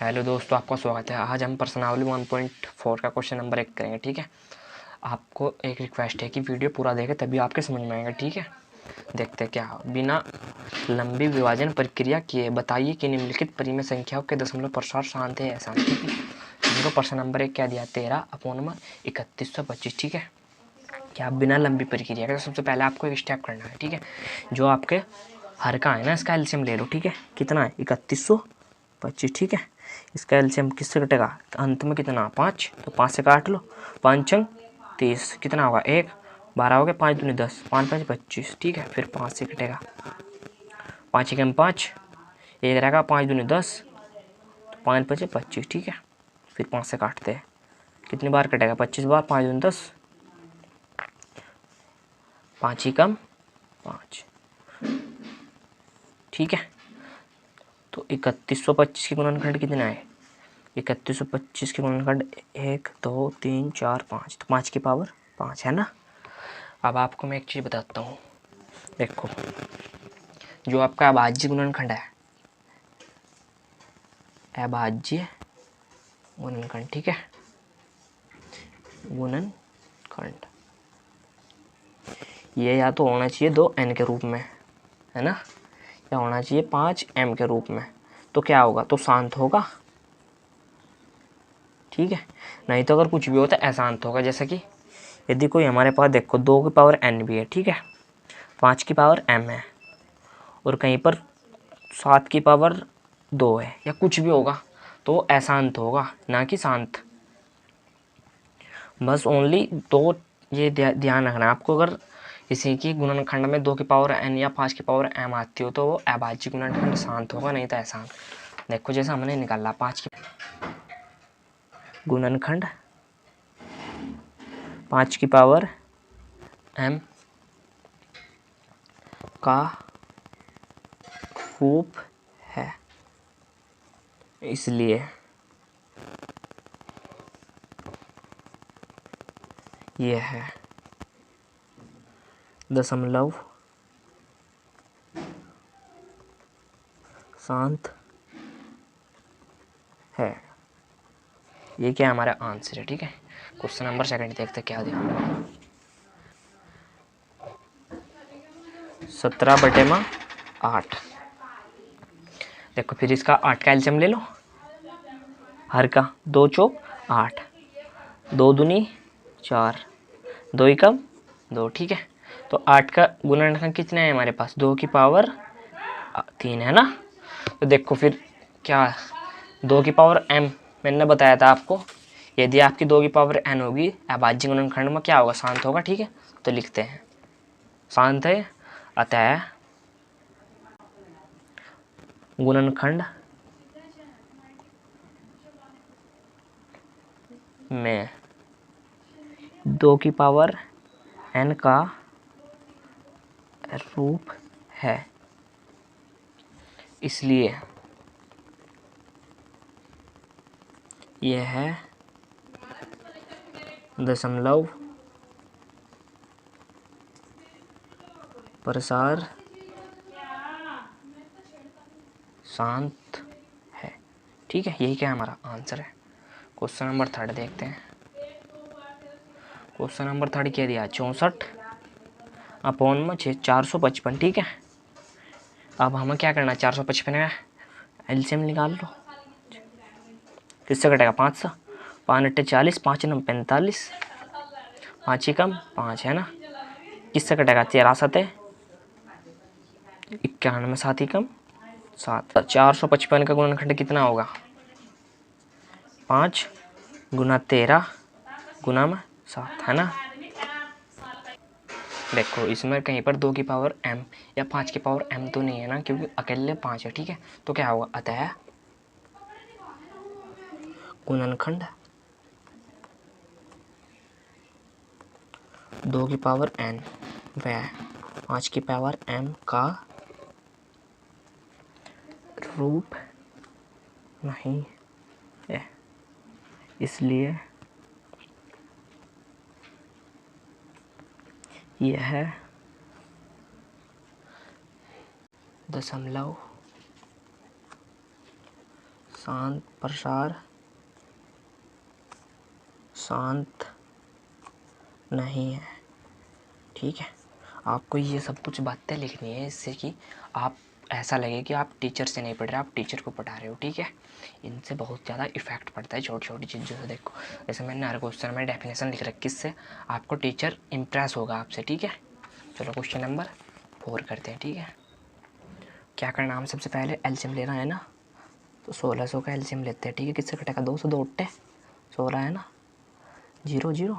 Hello दोस्तों, आपका स्वागत है। आज हम प्रश्नावली 1.4 का क्वेश्चन नंबर 1 करेंगे। ठीक है, आपको एक रिक्वेस्ट है कि वीडियो पूरा देखें तभी आपके समझ में आएगा। ठीक है, देखते हैं क्या बिना लंबी विभाजन प्रक्रिया किए बताइए कि निम्नलिखित परिमेय संख्याओं के दशमलव प्रसार शांत है ऐसा। ठीक है, हमको प्रश्न नंबर 1 क्या दिया, 13/3125। ठीक है, क्या बिना लंबी प्रक्रिया के, तो सबसे पहले आपको एक स्टेप करना है। ठीक है, जो आपके हर का है ना, इसका एलसीएम ले लो। ठीक है, कितना है, 3125। ठीक है, इसका एलसीएम किससे कटेगा, अंत में कितना, 5, तो 5 से काट लो। 5 अंक 30, कितना होगा, 1, 12 हो गया, 5 दूनी 10, 5 5 25। ठीक है, फिर 5 से कटेगा, 5 1 5, 1 रहेगा, 5 दूनी 10, तो 5 5 25। ठीक है, फिर 5 से काटते हैं, कितनी बार कटेगा, 25 बार, 5 दूनी 10, 5 ही कम 5। ठीक है, तो 3125 के गुणनखंड कितना है, 3125 के गुणनखंड 1 2 3 4 5, तो 5 की पावर 5 है ना। अब आपको मैं एक चीज़ बताता हूँ, देखो जो आपका अभाज्य गुणनखंड है, अभाज्य गुणनखंड, ठीक है, गुणनखंड ये या तो होना चाहिए 2n के रूप में, है ना, या होना चाहिए 5m के रूप में, तो क्या होगा, तो शांत होगा। ठीक है, नहीं तो अगर कुछ भी होता है अशांत होगा। जैसे कि यदि कोई हमारे पास देखो 2 की पावर n भी है, ठीक है, 5 की पावर m है, और कहीं पर 7 की पावर 2 है, या कुछ भी होगा, तो अशांत होगा, ना कि शांत। बस ओनली तो ये ध्यान रखना है आपको, अगर किसी की गुणनखंड में 2 की पावर n या 5 की पावर m आती हो तो वो अभाज्य गुणनखंड शांत होगा, नहीं तो अशांत। देखो जैसे हमने निकाला 5 की गुणनखंड 5 की पावर m का रूप है, इसलिए यह है दशमलव शांत है। ये क्या हमारा आंसर है। ठीक है, क्वेश्चन नंबर 2 देखते क्या दिया, 17/8। देखो फिर इसका 8 का एलसीएम ले लो, हर का 2 चौक 8, 2 दूनी 4, 2 एकम 2। ठीक है, तो 8 का गुणनखंड कितना है हमारे पास, 2 की पावर 3 है ना। तो देखो फिर क्या, 2 की पावर m मैंने बताया था आपको, यदि आपकी 2 की पावर n होगी अभाज्य गुणनखंड में क्या होगा, शांत होगा। ठीक है, तो लिखते हैं शांत है, अतः गुणनखंड में 2 की पावर n का रूप है, इसलिए यह है दशमलव प्रसार शांत है। ठीक है, यही क्या हमारा आंसर है। क्वेश्चन नंबर 3 देखते हैं। क्वेश्चन नंबर 3 क्या दिया, 64/455। ठीक है, अब हमें क्या करना है, 455 का एलसीएम निकाल लो, किससे कटेगा, 5 से, 5 अट्ठे 40, 5 9 45, 5 ही कम 5 है ना, किससे कटेगा, 13 सते 91, 7 ही कम 7। 455 का गुणनखंड कितना होगा, 5 गुना 13 गुना में 7, है ना। देखो इसमें कहीं पर 2 की पावर m या 5 की पावर m तो नहीं है ना, क्योंकि अकेले 5 है। ठीक है, तो क्या होगा, अतः गुणनखंड 2 की पावर n व 5 की पावर m का रूप नहीं है, इसलिए यह दशमलव शांत प्रसार शांत नहीं है। ठीक है, आपको ये सब कुछ बातें लिखनी है इससे कि आप ऐसा लगे कि आप टीचर से नहीं पढ़ रहे, आप टीचर को पढ़ा रहे हो। ठीक है, इनसे बहुत ज़्यादा इफेक्ट पड़ता है छोटी छोटी चीज़ों से। देखो जैसे मैंने हर क्वेश्चन में डेफिनेशन लिख रखी, इससे आपको टीचर इम्प्रेस होगा आपसे। ठीक है, चलो क्वेश्चन नंबर 4 करते हैं। ठीक है, क्या करना, हम सबसे पहले एलसीएम लेना है ना, तो 1600 का एलसीएम लेते हैं। ठीक है, किससे कटेगा, 2 से 2 उठे 16 है ना, 0 0,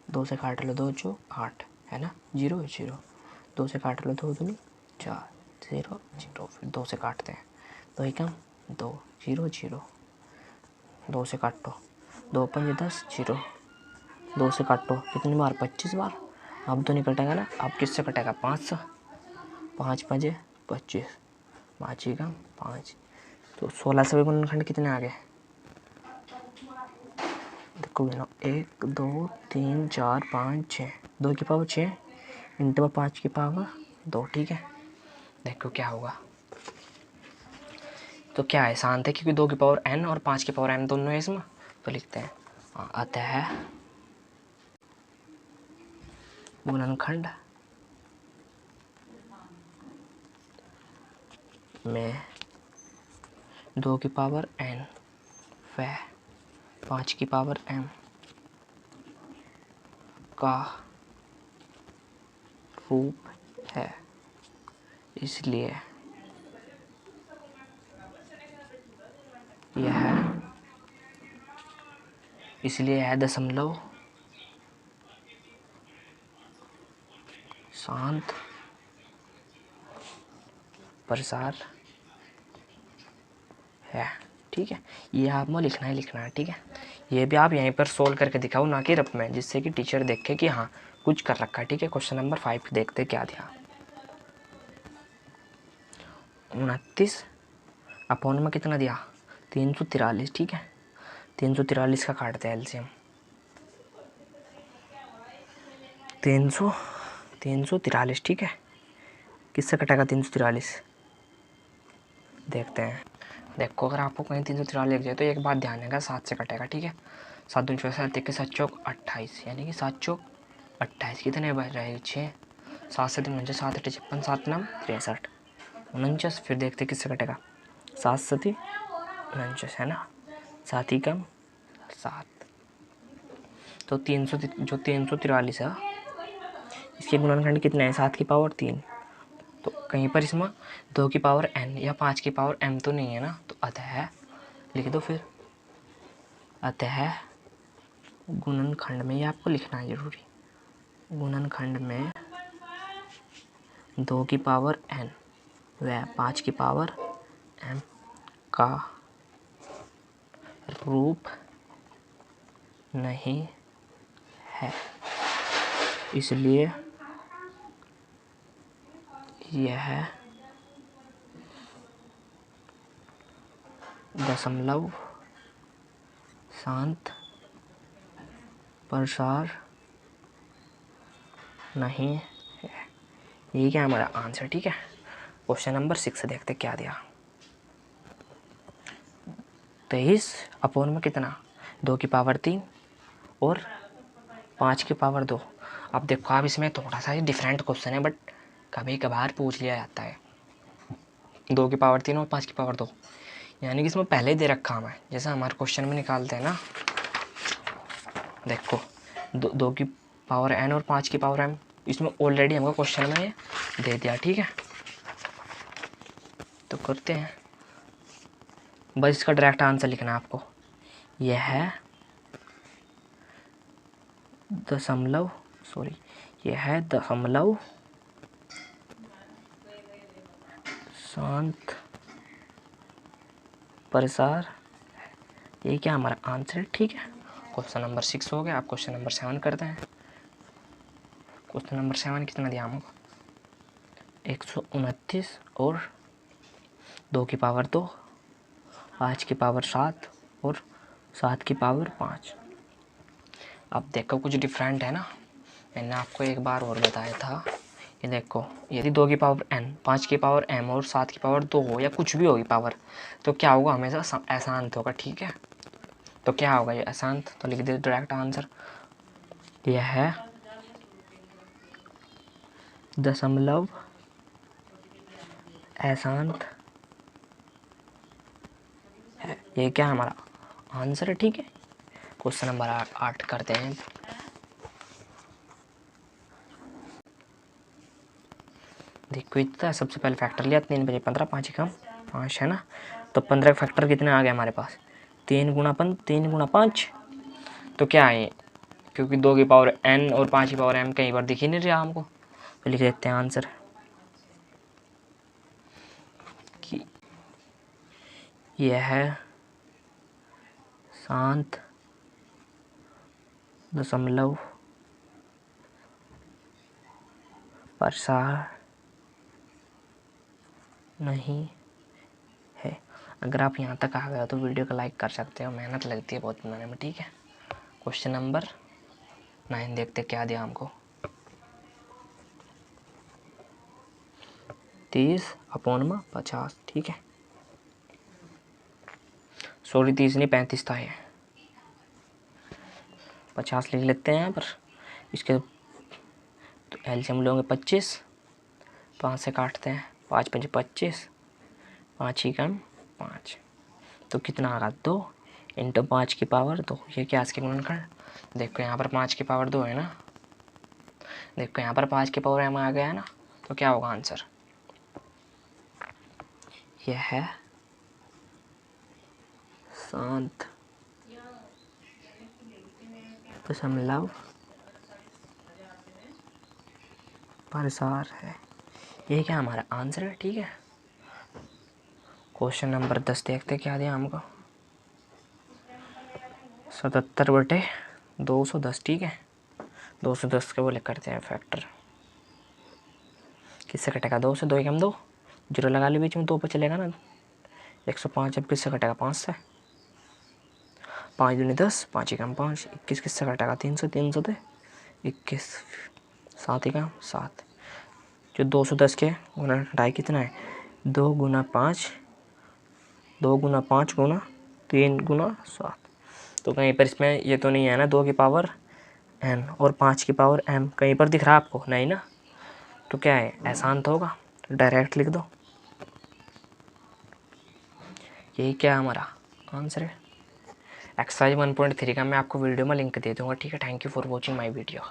2 से काट लो 2 जो 8 है ना, 0 0, 2 से काट लो 2 दूनी 4, 0 0, फिर 2 से काटते हैं, 2 एकम 2, 0 0, 2 से काटो, 2 5 10 0, 2 से काटो कितनी बार, 25 बार। अब तो नहीं कटेगा ना, अब किससे कटेगा, 5 से, 5 5 25, 5 एकम 5, तो 16 से गुणनखंड कितने आ गए, देखो गिनो, 1 2 3 4 5 6, 2 की पावर 6 इंटू 5 की पावर 2। ठीक है, देखो क्या होगा, तो क्या है, शांत है क्योंकि 2 की पावर n और 5 की पावर m दोनों है इसमें, तो लिखते हैं अतः गुणनखंड में 2 की पावर n व 5 की पावर m का रूप है, इसलिए यह दशमलव शांत प्रसार है। ठीक है, ये आपको लिखना ही लिखना है। ठीक है, ये भी आप यहीं पर सोल्व करके दिखाओ, ना कि रफ में, जिससे कि टीचर देखे कि हाँ कुछ कर रखा है। ठीक है, क्वेश्चन नंबर 5 देखते क्या दिया, 29 अपॉन में कितना दिया, 343। ठीक है, 343 का काटते हैं एलसीएम, 343। ठीक है, किससे कटेगा 343, देखते हैं। देखो अगर आपको कहीं 343 लिख जाए तो एक बात ध्यान देगा, 7 से कटेगा। ठीक है, 7 दूनी 24, के 7 चौक 28, यानी कि 7 चौक 28 कितने बच रहेगा, 6, 7 से 3 7 8 56, 7 9 63 49। फिर देखते किससे कटेगा, 7 7 49 है ना, 7 ही कम 7, तो 343 है, इसके गुणनखंड कितने हैं, 7 की पावर 3, तो कहीं पर इसमें 2 की पावर n या 5 की पावर m तो नहीं है ना, तो अतः लिख दो फिर, अतः गुणनखंड में, ये आपको लिखना है जरूरी, गुणनखंड में 2 की पावर n व 5 की पावर m का रूप नहीं है, इसलिए यह दशमलव शांत प्रसार नहीं है। ये क्या हमारा आंसर। ठीक है, क्वेश्चन नंबर 6 देखते क्या दिया, 23 अपॉन में कितना, 2 की पावर 3 और 5 की पावर 2। अब देखो आप इसमें थोड़ा सा ही डिफरेंट क्वेश्चन है, बट कभी कभार पूछ लिया जाता है, 2 की पावर 3 और 5 की पावर 2, यानी कि इसमें पहले ही दे रखा हमें, जैसा हमारे क्वेश्चन में निकालते हैं ना। देखो 2 की पावर n और 5 की पावर m, इसमें ऑलरेडी हमको क्वेश्चन में दे दिया। ठीक है, तो करते हैं, बस इसका डायरेक्ट आंसर लिखना है आपको, यह है दशमलव शांत प्रसार, ये क्या हमारा आंसर है। ठीक है, क्वेश्चन नंबर 6 हो गया। आप क्वेश्चन नंबर 7 करते हैं। क्वेश्चन नंबर 7 कितना दिया हमको, 129 और 2 की पावर 2, 5 की पावर 7 और 7 की पावर 5। अब देखो कुछ डिफरेंट है ना, मैंने आपको एक बार और बताया था, ये देखो, यदि 2 की पावर n, 5 की पावर m और 7 की पावर 2 हो या कुछ भी होगी पावर, तो क्या होगा, हमेशा अशांत होगा। ठीक है, तो क्या होगा ये अशांत, तो लिख दे डायरेक्ट आंसर। यह है दशमलव अशांत है। ये क्या हमारा आंसर है। ठीक है, क्वेश्चन नंबर 8 करते हैं। देखो इतना सबसे पहले फैक्टर लिया 3 बजे 15, 5 कम 5 है ना, तो 15 का फैक्टर कितने आ गए हमारे पास, 3 गुना 5। तो क्या है, क्योंकि 2 की पावर n और 5 की पावर m कहीं पर दिख ही नहीं रहा हमको, तो लिख देते हैं आंसर कि यह है शांत दशमलव प्रसार नहीं है। अगर आप यहाँ तक आ गए तो वीडियो को लाइक कर सकते हो, मेहनत लगती है बहुत बनाने में। ठीक है, क्वेश्चन नंबर 9 देखते क्या दिया हमको। 30/50। ठीक है, सॉरी 30 नहीं 35 था ये, 50 लिख लेते हैं यहाँ पर। इसके तो एलसीएम लेंगे 25, 5 से काटते हैं, 5 5 25, 5 ही कम 5, तो कितना आ रहा 2 इंटू 5 की पावर 2। ये क्या इसके गुणनखंड, देखो यहाँ पर 5 की पावर 2 है ना, देखो यहाँ पर 5 की पावर m आ गया है ना, तो क्या होगा आंसर। यह है शांत दशमलव प्रसार है। ये क्या हमारा आंसर है। ठीक है, क्वेश्चन नंबर 10 देखते क्या दिया हमको। 77/210। ठीक है, 210 के बोले करते हैं फैक्टर, किससे कटेगा 2 से, 2 कम 2, जीरो लगा ली बीच में, 2 पे चलेगा ना। 105 अब किससे कटेगा 5 से, 5 दूनी 10, 5 ही कम 5, 21 किससे कटेगा 3 से, 3 से 21, 7 ही कम 7। जो 210 के गुना ढाई कितना है, 2 गुना 5, 2 गुना 5 गुना 3 गुना 7। तो कहीं पर इसमें ये तो नहीं है ना 2 की पावर n और 5 की पावर m, कहीं पर दिख रहा है आपको, नहीं ना, तो क्या है अशांत होगा, तो डायरेक्ट लिख दो। यही क्या हमारा आंसर है। एक्सरसाइज 1.3 का मैं आपको वीडियो में लिंक दे दूंगा। ठीक है, thank you for watching my video.